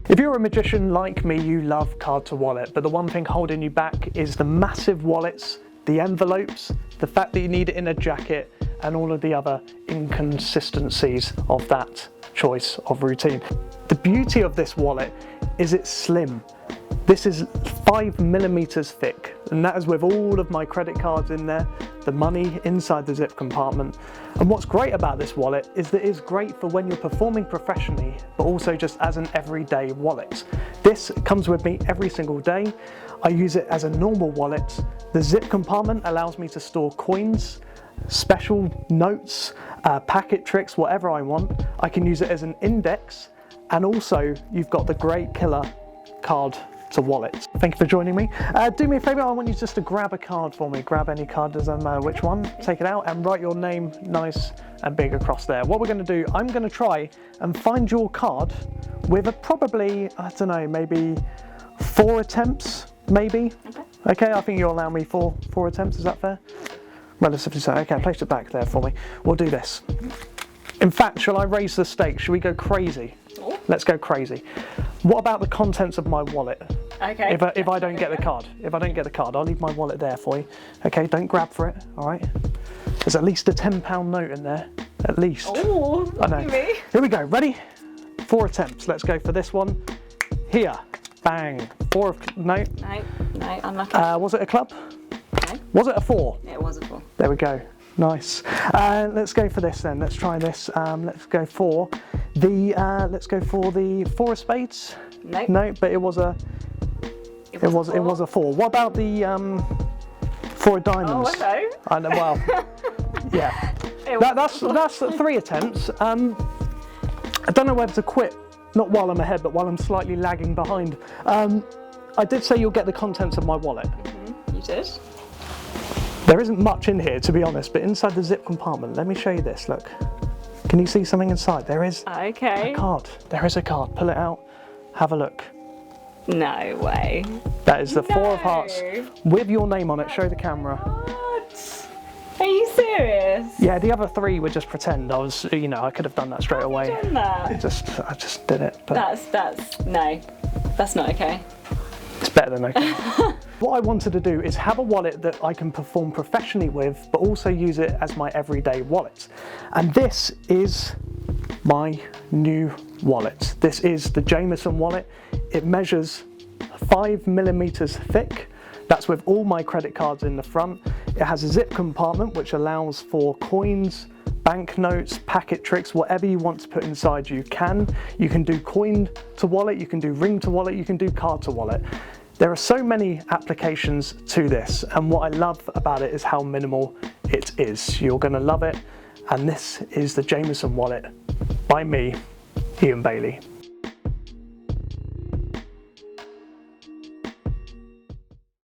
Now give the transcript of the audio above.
If you're a magician like me, you love card to wallet, but the one thing holding you back is the massive wallets, the envelopes, the fact that you need it in a jacket, and all of the other inconsistencies of that choice of routine. The beauty of this wallet is it's slim. This is 5mm thick, and that is with all of my credit cards in there, the money inside the zip compartment. And what's great about this wallet is that it's great for when you're performing professionally, but also just as an everyday wallet. This comes with me every single day. I use it as a normal wallet. The zip compartment allows me to store coins, special notes, packet tricks, whatever I want. I can use it as an index, and also you've got the great killer card to wallet. Thank you for joining me. Do me a favour, I want you just to grab a card for me. Grab any card, doesn't matter which one. Take it out and write your name nice and big across there. What we're going to do, I'm going to try and find your card with probably, I don't know, maybe 4 attempts, maybe. Okay, I think you'll allow me four attempts, is that fair? Relatively so. Okay, place it back there for me. We'll do this. In fact, shall I raise the stakes? Shall we go crazy? Let's go crazy. What about the contents of my wallet? Okay. If I don't get the card, I'll leave my wallet there for you. Okay, don't grab for it, all right? There's at least a £10 note in there, at least. Oh, I know. me. Here we go, ready? 4 attempts, let's go for this one. Here, bang. 4, no. No, unlucky. Was it a club? No. Was it a 4? It was a 4. There we go, nice. Let's go for this then, let's try this. Let's go for the 4 of spades. Nope. No, but it was a 4. What about the 4 of diamonds? Oh, hello. I know, well, yeah. That's 3 attempts. I don't know whether to quit, not while I'm ahead, but while I'm slightly lagging behind. I did say you'll get the contents of my wallet. Mm-hmm. You did. There isn't much in here, to be honest, but inside the zip compartment, let me show you this, look. Can you see something inside? There is a card. There is a card. Pull it out, have a look. No way. That is the 4 of hearts with your name on it. Show the camera. What? Are you serious? Yeah, the other 3 were just pretend. I was, you know, I could have done that straight away. Have you done that? I just did it. But that's not okay. It's better than okay. What I wanted to do is have a wallet that I can perform professionally with, but also use it as my everyday wallet. And this is my new wallet. This is the Jameson wallet. It measures 5mm thick. That's with all my credit cards in the front. It has a zip compartment which allows for coins, banknotes, packet tricks, whatever you want to put inside you can. You can do coin to wallet, you can do ring to wallet, you can do card to wallet. There are so many applications to this, and what I love about it is how minimal it is. You're going to love it, and this is the Jameson wallet by me, Iain Bailey.